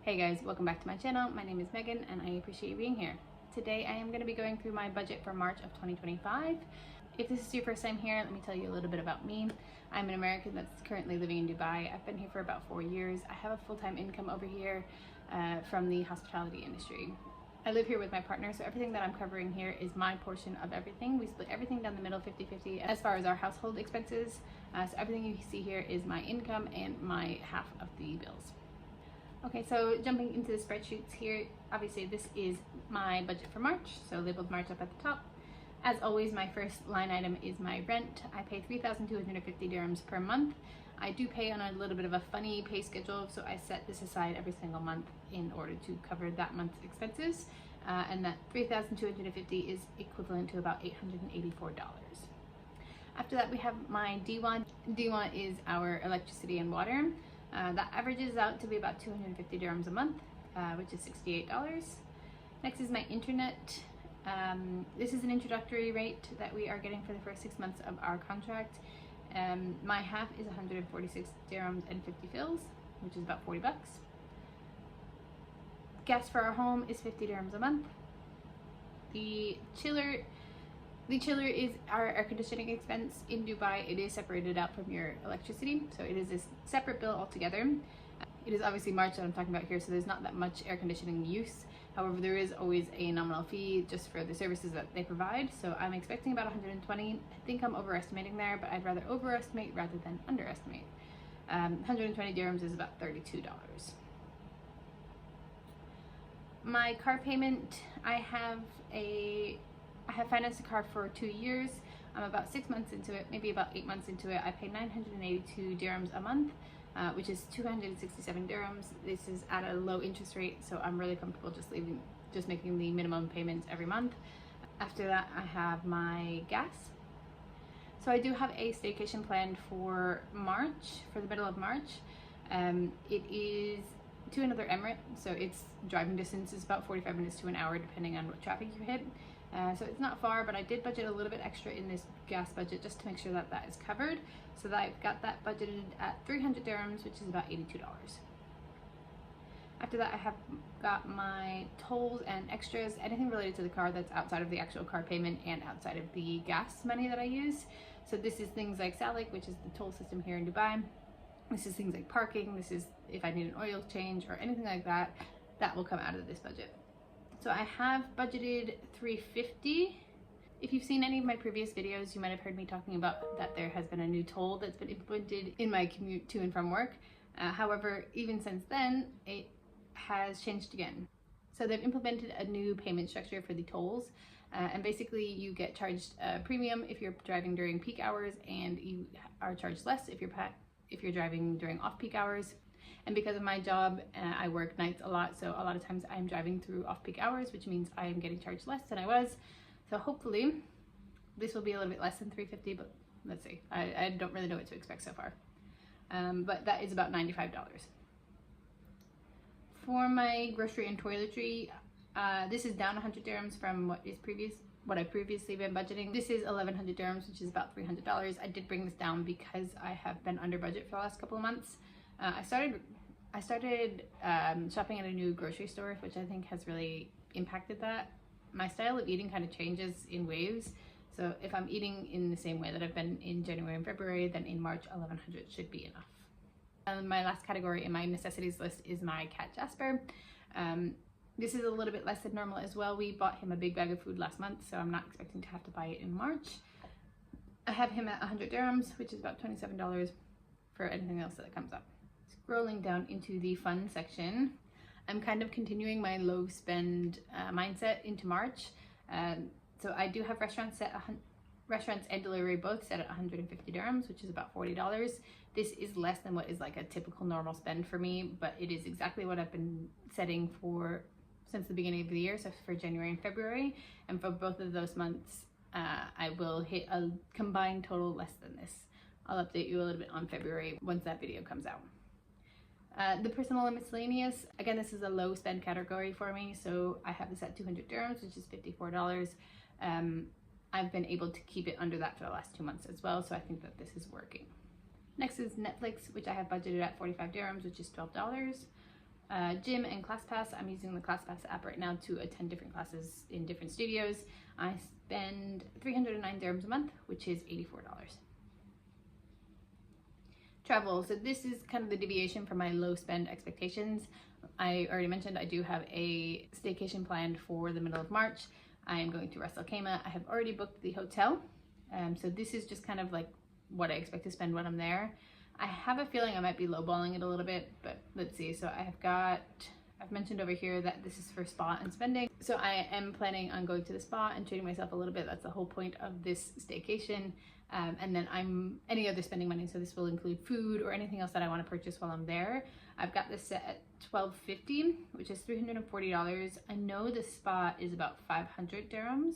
Hey guys, welcome back to my channel. My name is Megan and I appreciate you being here. Today I am going to be going through my budget for March of 2025. If this is your first time here, let me tell you a little bit about me. I'm an American that's currently living in Dubai. I've been here for about 4 years. I have a full-time income over here from the hospitality industry. I live here with my partner, so everything that I'm covering here is my portion of everything. We split everything down the middle 50-50 as far as our household expenses. So everything you see here is my income and my half of the bills. Okay, so jumping into the spreadsheets here, obviously this is my budget for March, so labeled March up at the top. As always, my first line item is my rent. I pay 3,250 dirhams per month. I do pay on a little bit of a funny pay schedule, so I set this aside every single month in order to cover that month's expenses, and that 3,250 is equivalent to about $884. After that, we have my D1. D1 is our electricity and water. That averages out to be about 250 dirhams a month, which is $68. Next is my internet. This is an introductory rate that we are getting for the first 6 months of our contract. My half is 146 dirhams and 50 fils, which is about 40 bucks. Gas for our home is 50 dirhams a month. The chiller is our air conditioning expense. In Dubai, it is separated out from your electricity, so it is a separate bill altogether. It is obviously March that I'm talking about here, so there's not that much air conditioning use. However, there is always a nominal fee just for the services that they provide, so I'm expecting about 120. I think I'm overestimating there, but I'd rather overestimate rather than underestimate. 120 dirhams is about $32. My car payment, I have financed a car for 2 years. I'm about 6 months into it, maybe about 8 months into it. I pay 982 dirhams a month, which is 267 dirhams. This is at a low interest rate, so I'm really comfortable just making the minimum payments every month. After that, I have my gas. So I do have a staycation planned for March, for the middle of March. It is to another emirate, so its driving distance is about 45 minutes to an hour depending on what traffic you hit. So it's not far, but I did budget a little bit extra in this gas budget just to make sure that that is covered. So that I've got that budgeted at 300 dirhams, which is about $82. After that, I have got my tolls and extras, anything related to the car that's outside of the actual car payment and outside of the gas money that I use. So this is things like Salik, which is the toll system here in Dubai. This is things like parking. This is if I need an oil change or anything like that, that will come out of this budget. So I have budgeted 350. If you've seen any of my previous videos, you might have heard me talking about that there has been a new toll that's been implemented in my commute to and from work. However, even since then, it has changed again. So they've implemented a new payment structure for the tolls, and basically you get charged a premium if you're driving during peak hours, and you are charged less if you're driving during off-peak hours. And because of my job, I work nights a lot, so a lot of times I'm driving through off-peak hours, which means I am getting charged less than I was. So hopefully this will be a little bit less than 350, but let's see. I don't really know what to expect so far. But that is about $95. For my grocery and toiletry, this is down 100 dirhams from what I've previously been budgeting. This is 1,100 dirhams, which is about $300. I did bring this down because I have been under budget for the last couple of months. I started shopping at a new grocery store, which I think has really impacted that. My style of eating kind of changes in waves. So if I'm eating in the same way that I've been in January and February, then in March, 1,100 should be enough. My last category in my necessities list is my cat Jasper. This is a little bit less than normal as well. We bought him a big bag of food last month, so I'm not expecting to have to buy it in March. I have him at 100 dirhams, which is about $27 for anything else that comes up. Scrolling down into the fun section, I'm kind of continuing my low spend mindset into March. So I do have restaurants and delivery both set at 150 dirhams, which is about $40. This is less than what is like a typical normal spend for me, but it is exactly what I've been setting for since the beginning of the year, so for January and February. And for both of those months, I will hit a combined total less than this. I'll update you a little bit on February once that video comes out. The personal and miscellaneous, again, this is a low spend category for me, so I have this at 200 dirhams, which is $54. I've been able to keep it under that for the last 2 months as well, so I think that this is working. Next is Netflix, which I have budgeted at 45 dirhams, which is $12. Gym and ClassPass. I'm using the ClassPass app right now to attend different classes in different studios. I spend 309 dirhams a month, which is $84. Travel. So this is kind of the deviation from my low spend expectations. I already mentioned I do have a staycation planned for the middle of March. I am going to Ras Al Khaimah. I have already booked the hotel. So this is just kind of like what I expect to spend when I'm there. I have a feeling I might be lowballing it a little bit, but let's see. So I've mentioned over here that this is for spa and spending. So I am planning on going to the spa and treating myself a little bit. That's the whole point of this staycation. And then any other spending money. So this will include food or anything else that I want to purchase while I'm there. I've got this set at $12.50, which is $340. I know the spa is about 500 dirhams.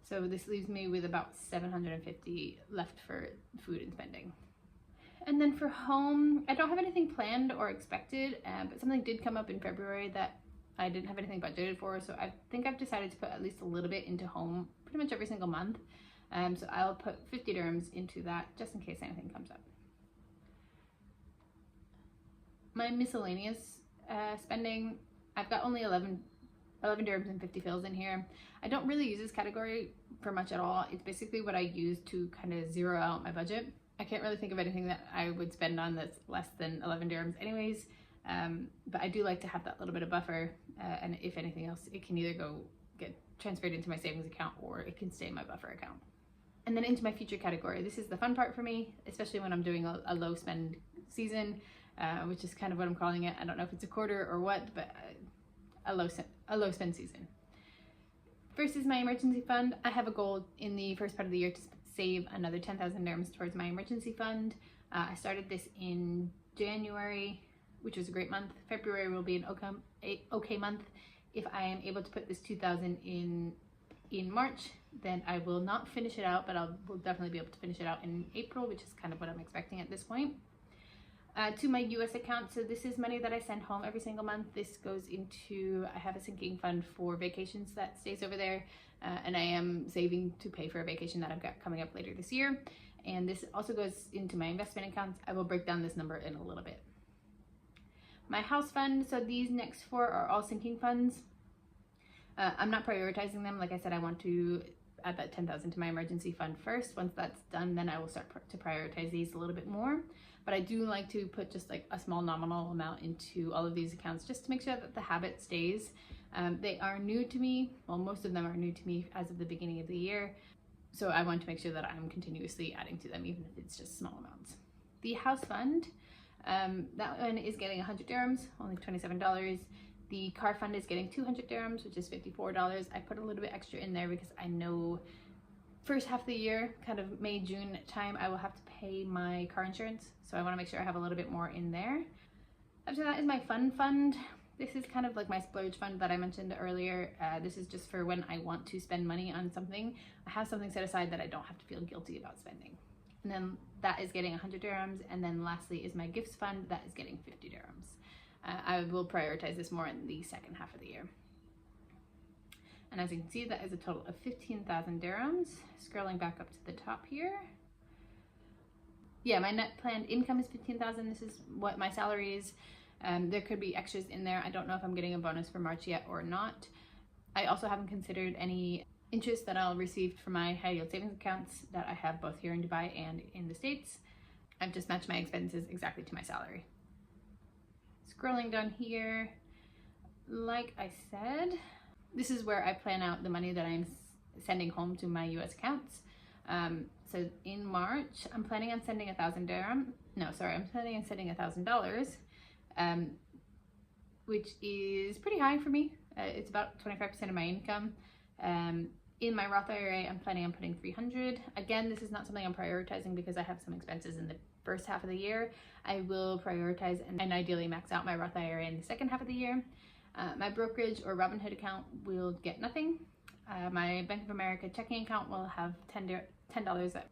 So this leaves me with about 750 left for food and spending. And then for home, I don't have anything planned or expected, but something did come up in February that I didn't have anything budgeted for. So I think I've decided to put at least a little bit into home pretty much every single month. So I'll put 50 dirhams into that just in case anything comes up. My miscellaneous spending, I've got only 11 dirhams and 50 fils in here. I don't really use this category for much at all. It's basically what I use to kind of zero out my budget. I can't really think of anything that I would spend on that's less than 11 dirhams anyways, but I do like to have that little bit of buffer, and if anything else, it can either get transferred into my savings account or it can stay in my buffer account. And then into my future category. This is the fun part for me, especially when I'm doing a low spend season, which is kind of what I'm calling it. I don't know if it's a quarter or what, but a low spend season. First is my emergency fund. I have a goal in the first part of the year to save another 10,000 dirhams towards my emergency fund. I started this in January, which was a great month. February will be an okay month. If I am able to put this 2,000 in March, then I will not finish it out, but will definitely be able to finish it out in April, which is kind of what I'm expecting at this point. To my US account, so this is money that I send home every single month. This goes into, I have a sinking fund for vacations that stays over there, and I am saving to pay for a vacation that I've got coming up later this year. And this also goes into my investment accounts. I will break down this number in a little bit. My house fund, so these next four are all sinking funds. I'm not prioritizing them. Like I said, I want to add that 10,000 to my emergency fund first. Once that's done, then I will start to prioritize these a little bit more. But I do like to put just like a small nominal amount into all of these accounts just to make sure that the habit stays. They are new to me. Well, most of them are new to me as of the beginning of the year. So I want to make sure that I'm continuously adding to them, even if it's just small amounts. The house fund, that one is getting 100 dirhams, only $27. The car fund is getting 200 dirhams, which is $54. I put a little bit extra in there because I know first half of the year, kind of May, June time, I will have to pay my car insurance. So I want to make sure I have a little bit more in there. After that is my fun fund. This is kind of like my splurge fund that I mentioned earlier. This is just for when I want to spend money on something. I have something set aside that I don't have to feel guilty about spending. And then that is getting 100 dirhams. And then lastly is my gifts fund that is getting 50 dirhams. I will prioritize this more in the second half of the year. And as you can see, that is a total of 15,000 dirhams. Scrolling back up to the top here. Yeah, my net planned income is 15,000. This is what my salary is. There could be extras in there. I don't know if I'm getting a bonus for March yet or not. I also haven't considered any interest that I'll receive from my high yield savings accounts that I have both here in Dubai and in the States. I've just matched my expenses exactly to my salary. Scrolling down here, like I said, this is where I plan out the money that I'm sending home to my US accounts. So in March, I'm planning on sending $1,000. I'm planning on sending $1,000, which is pretty high for me. It's about 25% of my income. In my Roth IRA, I'm planning on putting 300. Again, this is not something I'm prioritizing because I have some expenses in the first half of the year. I will prioritize and ideally max out my Roth IRA in the second half of the year. My brokerage or Robinhood account will get nothing. My Bank of America checking account will have $10.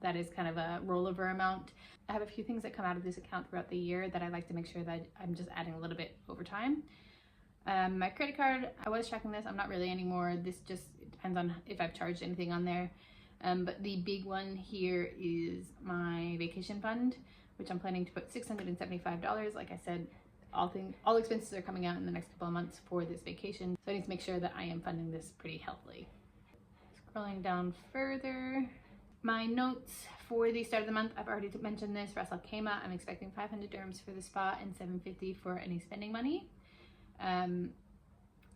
That is kind of a rollover amount. I have a few things that come out of this account throughout the year that I like to make sure that I'm just adding a little bit over time. My credit card, I was tracking this. I'm not really anymore. This just depends on if I've charged anything on there. But the big one here is my vacation fund, which I'm planning to put $675. Like I said, all expenses are coming out in the next couple of months for this vacation, so I need to make sure that I am funding this pretty healthily. Scrolling down further, my notes for the start of the month, I've already mentioned this. Ras Al Khaimah, I'm expecting 500 dirhams for the spa and 750 for any spending money.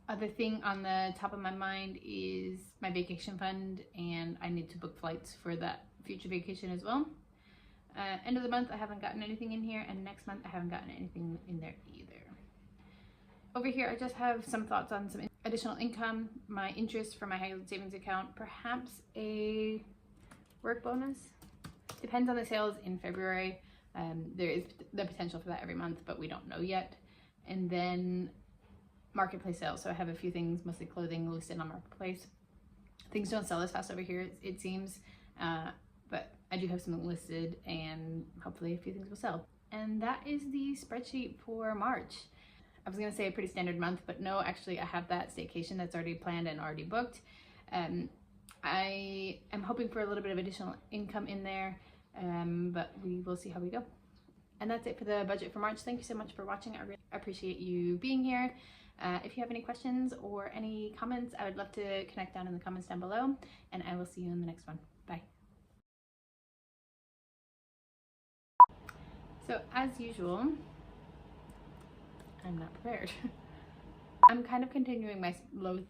Other thing on the top of my mind is my vacation fund, and I need to book flights for that future vacation as well. End of the month, I haven't gotten anything in here, and next month I haven't gotten anything in there either. Over here, I just have some thoughts on some additional income, my interest for my high yield savings account, perhaps a work bonus. Depends on the sales in February. There is the potential for that every month, but we don't know yet. And then marketplace sales. So I have a few things, mostly clothing, listed on marketplace. Things don't sell as fast over here, it seems, but I do have some listed, and hopefully a few things will sell. And that is the spreadsheet for March. I was gonna say a pretty standard month, but no, actually I have that staycation that's already planned and already booked. I am hoping for a little bit of additional income in there, but we will see how we go. And that's it for the budget for March. Thank you so much for watching. I really appreciate you being here. If you have any questions or any comments, I would love to connect down in the comments down below, and I will see you in the next one. Bye. So as usual, I'm not prepared. I'm kind of continuing my slow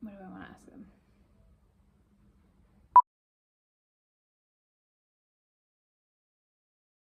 what do I want to ask them?